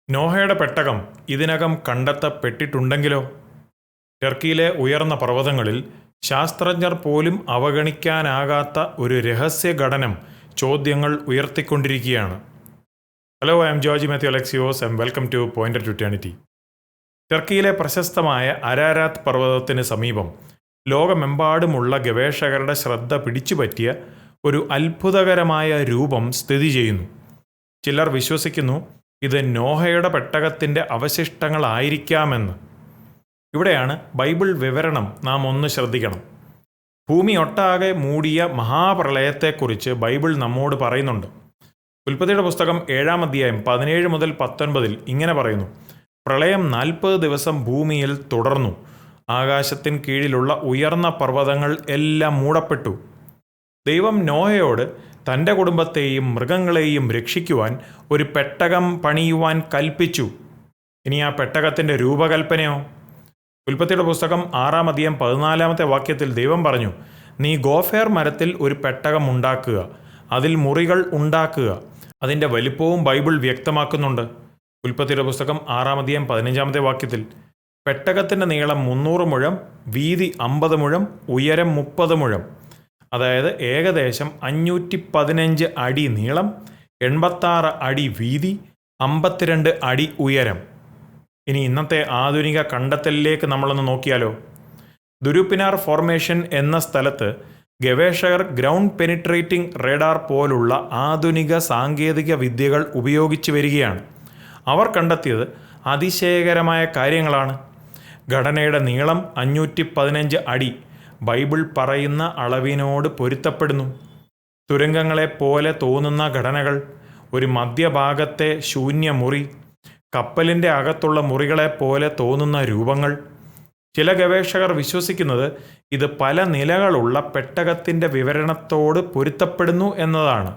നോഹയുടെ പെട്ടകം ഇതിനകം കണ്ടെത്തപ്പെട്ടിട്ടുണ്ടെങ്കിലോ? ടർക്കിയിലെ ഉയർന്ന പർവ്വതങ്ങളിൽ ശാസ്ത്രജ്ഞർ പോലും അവഗണിക്കാനാകാത്ത ഒരു രഹസ്യഘടനം ചോദ്യങ്ങൾ ഉയർത്തിക്കൊണ്ടിരിക്കുകയാണ്. Hello, I'm George Mathew Alexios and welcome to pointer to eternity. ടർക്കിയിലെ പ്രശസ്തമായ അരാരാത്ത് പർവ്വതത്തിന് സമീപം ലോകമെമ്പാടുമുള്ള ഗവേഷകരുടെ ശ്രദ്ധ പിടിച്ചുപറ്റിയ ഒരു അത്ഭുതകരമായ രൂപം സ്ഥിതി ചെയ്യുന്നു. ചിലർ വിശ്വസിക്കുന്നു ഇത് നോഹയുടെ പെട്ടകത്തിൻ്റെ അവശിഷ്ടങ്ങളായിരിക്കാമെന്ന്. ഇവിടെയാണ് ബൈബിൾ വിവരണം നാം ഒന്ന് ശ്രദ്ധിക്കണം. ഭൂമി ഒട്ടാകെ മൂടിയ മഹാപ്രളയത്തെക്കുറിച്ച് ബൈബിൾ നമ്മോട് പറയുന്നുണ്ട്. ഉൽപ്പത്തിയുടെ പുസ്തകം 7-ാം അധ്യായം 17 മുതൽ 19 ഇങ്ങനെ പറയുന്നു: പ്രളയം 40 ദിവസം ഭൂമിയിൽ തുടർന്നു. ആകാശത്തിന് കീഴിലുള്ള ഉയർന്ന പർവ്വതങ്ങൾ എല്ലാം മൂടപ്പെട്ടു. ദൈവം നോഹയോട് തൻ്റെ കുടുംബത്തെയും മൃഗങ്ങളെയും രക്ഷിക്കുവാൻ ഒരു പെട്ടകം പണിയുവാൻ കൽപ്പിച്ചു. ഇനി ആ പെട്ടകത്തിൻ്റെ രൂപകൽപ്പനയോ? ഉൽപ്പത്തിയുടെ പുസ്തകം 6-ാം അധ്യായം 14-ാമത്തെ വാക്യത്തിൽ ദൈവം പറഞ്ഞു, നീ ഗോഫേർ മരത്തിൽ ഒരു പെട്ടകം ഉണ്ടാക്കുക, അതിൽ മുറികൾ ഉണ്ടാക്കുക. അതിൻ്റെ വലിപ്പവും ബൈബിൾ വ്യക്തമാക്കുന്നുണ്ട്. ഉൽപ്പത്തിയുടെ പുസ്തകം 6-ാം അധ്യായം 15-ാമത്തെ വാക്യത്തിൽ പെട്ടകത്തിൻ്റെ നീളം 300 മുഴം, വീതി 50 മുഴം, ഉയരം 30 മുഴം, അതായത് ഏകദേശം 515 അടി നീളം, 86 അടി വീതി, 52 അടി ഉയരം. ഇനി ഇന്നത്തെ ആധുനിക കണ്ടെത്തലിലേക്ക് നമ്മളൊന്ന് നോക്കിയാലോ? ദുരുപ്പിനാർ ഫോർമേഷൻ എന്ന സ്ഥലത്ത് ഗവേഷകർ ഗ്രൗണ്ട് പെനിട്രേറ്റിംഗ് റേഡാർ പോലുള്ള ആധുനിക സാങ്കേതിക വിദ്യകൾ ഉപയോഗിച്ച് വരികയാണ്. അവർ കണ്ടെത്തിയത് അതിശയകരമായ കാര്യങ്ങളാണ്. ഘടനയുടെ നീളം 515 അടി ബൈബിൾ പറയുന്ന അളവിനോട് പൊരുത്തപ്പെടുന്നു. തുരങ്കങ്ങളെപ്പോലെ തോന്നുന്ന ഘടനകൾ, ഒരു മധ്യഭാഗത്തെ ശൂന്യമുറി, കപ്പലിൻ്റെ അകത്തുള്ള മുറികളെപ്പോലെ തോന്നുന്ന രൂപങ്ങൾ. ചില ഗവേഷകർ വിശ്വസിക്കുന്നത് ഇത് പല നിലകളുള്ള പെട്ടകത്തിൻ്റെ വിവരണത്തോട് പൊരുത്തപ്പെടുന്നു എന്നതാണ്.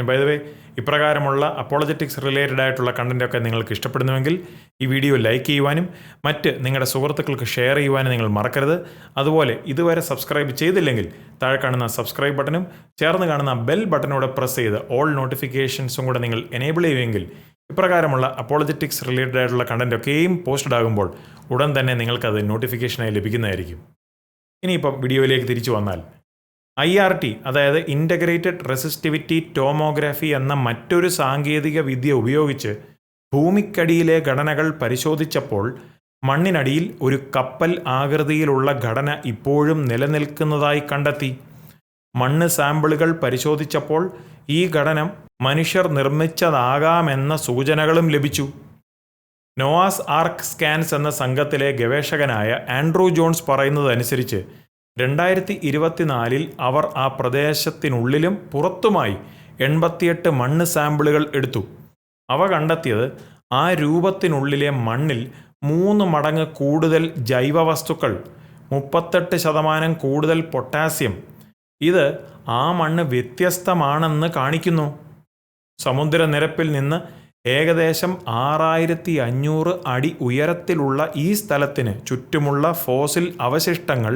ബൈ ദ വേ, ഇപ്രകാരമുള്ള അപ്പോളജറ്റിക്സ് റിലേറ്റഡ് ആയിട്ടുള്ള കണ്ടൻറ്റൊക്കെ നിങ്ങൾക്ക് ഇഷ്ടപ്പെടുന്നുവെങ്കിൽ ഈ വീഡിയോ ലൈക്ക് ചെയ്യുവാനും മറ്റ് നിങ്ങളുടെ സുഹൃത്തുക്കൾക്ക് ഷെയർ ചെയ്യുവാനും നിങ്ങൾ മറക്കരുത്. അതുപോലെ ഇതുവരെ സബ്സ്ക്രൈബ് ചെയ്തില്ലെങ്കിൽ താഴെ കാണുന്ന സബ്സ്ക്രൈബ് ബട്ടനും ചേർന്ന് കാണുന്ന ബെൽ ബട്ടനോടെ പ്രസ് ചെയ്ത് ഓൾ നോട്ടിഫിക്കേഷൻസും കൂടെ നിങ്ങൾ എനേബിൾ ചെയ്യുമെങ്കിൽ ഇപ്രകാരമുള്ള അപ്പോളജറ്റിക്സ് റിലേറ്റഡ് ആയിട്ടുള്ള കണ്ടൻറ്റൊക്കെയും പോസ്റ്റഡ് ആകുമ്പോൾ ഉടൻ തന്നെ നിങ്ങൾക്കത് നോട്ടിഫിക്കേഷനായി ലഭിക്കുന്നതായിരിക്കും. ഇനിയിപ്പം വീഡിയോയിലേക്ക് തിരിച്ചു വന്നാൽ, IRT അതായത് ഇൻ്റഗ്രേറ്റഡ് റെസിസ്റ്റിവിറ്റി ടോമോഗ്രാഫി എന്ന മറ്റൊരു സാങ്കേതിക വിദ്യ ഉപയോഗിച്ച് ഭൂമിക്കടിയിലെ ഘടനകൾ പരിശോധിച്ചപ്പോൾ മണ്ണിനടിയിൽ ഒരു കപ്പൽ ആകൃതിയിലുള്ള ഘടന ഇപ്പോഴും നിലനിൽക്കുന്നതായി കണ്ടെത്തി. മണ്ണ് സാമ്പിളുകൾ പരിശോധിച്ചപ്പോൾ ഈ ഘടന മനുഷ്യർ നിർമ്മിച്ചതാകാമെന്ന സൂചനകളും ലഭിച്ചു. നോവാസ് ആർക്ക് സ്കാൻസ് എന്ന സംഘത്തിലെ ഗവേഷകനായ ആൻഡ്രൂ ജോൺസ് പറയുന്നതനുസരിച്ച് 2024 അവർ ആ പ്രദേശത്തിനുള്ളിലും പുറത്തുമായി 88 മണ്ണ് സാമ്പിളുകൾ എടുത്തു. അവ കണ്ടെത്തിയത് ആ രൂപത്തിനുള്ളിലെ മണ്ണിൽ 3 മടങ്ങ് കൂടുതൽ ജൈവവസ്തുക്കൾ, 38% കൂടുതൽ പൊട്ടാസ്യം. ഇത് ആ മണ്ണ് വ്യത്യസ്തമാണെന്ന് കാണിക്കുന്നു. സമുദ്രനിരപ്പിൽ നിന്ന് ഏകദേശം 6500 അടി ഉയരത്തിലുള്ള ഈ സ്ഥലത്തിന് ചുറ്റുമുള്ള ഫോസിൽ അവശിഷ്ടങ്ങൾ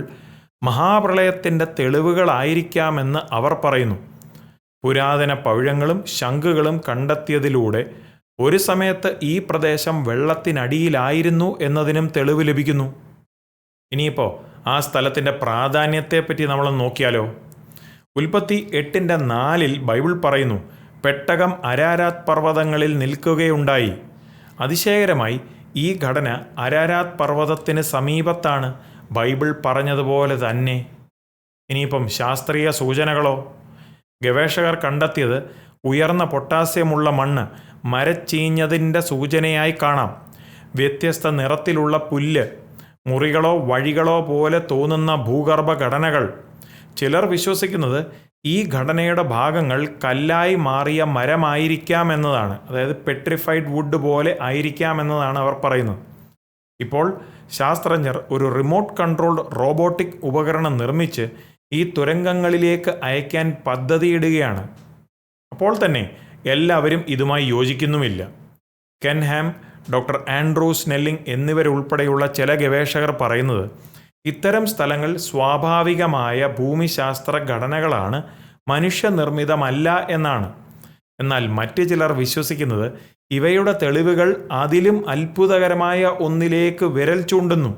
മഹാപ്രളയത്തിൻ്റെ തെളിവുകളായിരിക്കാമെന്ന് അവർ പറയുന്നു. പുരാതന പവിഴങ്ങളും ശംഖുകളും കണ്ടെത്തിയതിലൂടെ ഒരു സമയത്ത് ഈ പ്രദേശം വെള്ളത്തിനടിയിലായിരുന്നു എന്നതിനും തെളിവ് ലഭിക്കുന്നു. ഇനിയിപ്പോൾ ആ സ്ഥലത്തിൻ്റെ പ്രാധാന്യത്തെപ്പറ്റി നമ്മൾ നോക്കിയാലോ? ഉൽപ്പത്തി 8:4 ബൈബിൾ പറയുന്നു, പെട്ടകം അരാരാത്ത് പർവ്വതങ്ങളിൽ നിൽക്കുകയുണ്ടായി. അതിശയകരമായി ഈ ഘടന അരാരാത്ത് പർവ്വതത്തിന് സമീപത്താണ്. ബൈബിൾ പറഞ്ഞതുപോലെ തന്നെ. ഇനിയിപ്പം ശാസ്ത്രീയ സൂചനകളോ? ഗവേഷകർ കണ്ടെത്തിയത് ഉയർന്ന പൊട്ടാസ്യമുള്ള മണ്ണ് മരച്ചീഞ്ഞതിൻ്റെ സൂചനയായി കാണാം. വ്യത്യസ്ത നിറത്തിലുള്ള പുല്ല്, മുറികളോ വഴികളോ പോലെ തോന്നുന്ന ഭൂഗർഭ ഘടനകൾ. ചിലർ വിശ്വസിക്കുന്നത് ഈ ഘടനയുടെ ഭാഗങ്ങൾ കല്ലായി മാറിയ മരമായിരിക്കാമെന്നതാണ്. അതായത് പെട്രിഫൈഡ് വുഡ് പോലെ ആയിരിക്കാമെന്നതാണ് അവർ പറയുന്നത്. ഇപ്പോൾ ശാസ്ത്രജ്ഞർ ഒരു റിമോട്ട് കൺട്രോൾഡ് റോബോട്ടിക് ഉപകരണം നിർമ്മിച്ച് ഈ തുരങ്കങ്ങളിലേക്ക് അയക്കാൻ പദ്ധതിയിടുകയാണ്. അപ്പോൾ തന്നെ എല്ലാവരും ഇതുമായി യോജിക്കുന്നുമില്ല. കെൻ ഹാം, ഡോക്ടർ ആൻഡ്രൂ സ്നെല്ലിംഗ് എന്നിവരുൾപ്പെടെയുള്ള ചില ഗവേഷകർ പറയുന്നത് ഇത്തരം സ്ഥലങ്ങൾ സ്വാഭാവികമായ ഭൂമിശാസ്ത്ര ഘടനകളാണ്, മനുഷ്യനിർമ്മിതമല്ല എന്നാണ്. എന്നാൽ മറ്റ് ചിലർ വിശ്വസിക്കുന്നത് ഇവയുടെ തെളിവുകൾ അതിലും അത്ഭുതകരമായ ഒന്നിലേക്ക് വിരൽ ചൂണ്ടുന്നു.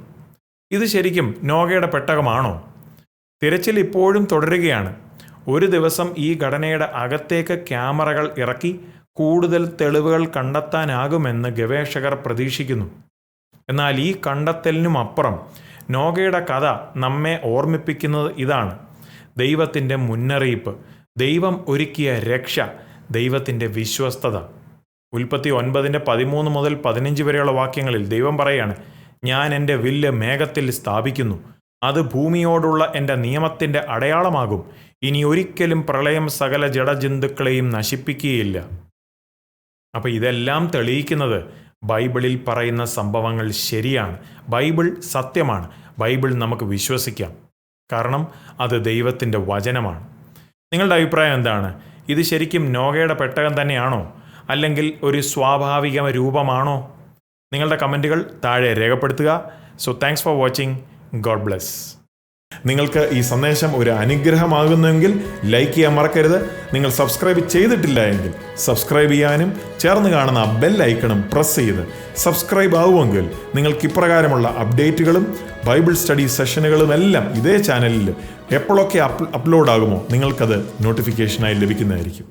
ഇത് ശരിക്കും നോഹയുടെ പെട്ടകമാണോ? തിരച്ചിൽ ഇപ്പോഴും തുടരുകയാണ്. ഒരു ദിവസം ഈ ഘടനയുടെ അകത്തേക്ക് ക്യാമറകൾ ഇറക്കി കൂടുതൽ തെളിവുകൾ കണ്ടെത്താനാകുമെന്ന് ഗവേഷകർ പ്രതീക്ഷിക്കുന്നു. എന്നാൽ ഈ കണ്ടെത്തലിനും അപ്പുറം നോഹയുടെ കഥ നമ്മെ ഓർമ്മിപ്പിക്കുന്നത് ഇതാണ്: ദൈവത്തിൻ്റെ മുന്നറിയിപ്പ്, ദൈവം ഒരുക്കിയ രക്ഷ, ദൈവത്തിൻ്റെ വിശ്വസ്തത. ഉൽപ്പത്തി 9:13 മുതൽ 15 വരെയുള്ള വാക്യങ്ങളിൽ ദൈവം പറയാണ്, ഞാൻ എൻ്റെ വില്ല് മേഘത്തിൽ സ്ഥാപിക്കുന്നു, അത് ഭൂമിയോടുള്ള എൻ്റെ നിയമത്തിൻ്റെ അടയാളമാകും, ഇനി ഒരിക്കലും പ്രളയം സകല ജഡജന്തുക്കളെയും നശിപ്പിക്കുകയില്ല. അപ്പോൾ ഇതെല്ലാം തെളിയിക്കുന്നത് ബൈബിളിൽ പറയുന്ന സംഭവങ്ങൾ ശരിയാണ്. ബൈബിൾ സത്യമാണ്. ബൈബിൾ നമുക്ക് വിശ്വസിക്കാം, കാരണം അത് ദൈവത്തിൻ്റെ വചനമാണ്. നിങ്ങളുടെ അഭിപ്രായം എന്താണ്? ഇത് ശരിക്കും നോഹയുടെ പെട്ടകം തന്നെയാണോ, അല്ലെങ്കിൽ ഒരു സ്വാഭാവിക രൂപമാണോ? നിങ്ങളുടെ കമൻറ്റുകൾ താഴെ രേഖപ്പെടുത്തുക. So thanks for watching. God bless. നിങ്ങൾക്ക് ഈ സന്ദേശം ഒരു അനുഗ്രഹമാകുന്നെങ്കിൽ ലൈക്ക് ചെയ്യാൻ മറക്കരുത്. നിങ്ങൾ സബ്സ്ക്രൈബ് ചെയ്തിട്ടില്ല എങ്കിൽ സബ്സ്ക്രൈബ് ചെയ്യാനും ചേർന്ന് കാണുന്ന ബെൽ ഐക്കണും പ്രസ് ചെയ്ത് സബ്സ്ക്രൈബ് ആവുമെങ്കിൽ നിങ്ങൾക്ക് ഇപ്രകാരമുള്ള അപ്ഡേറ്റുകളും ബൈബിൾ സ്റ്റഡി സെഷനുകളും എല്ലാം ഇതേ ചാനലിൽ എപ്പോഴൊക്കെ അപ്ലോഡ് ആകുമോ നിങ്ങൾക്കത് നോട്ടിഫിക്കേഷനായി ലഭിക്കുന്നതായിരിക്കും.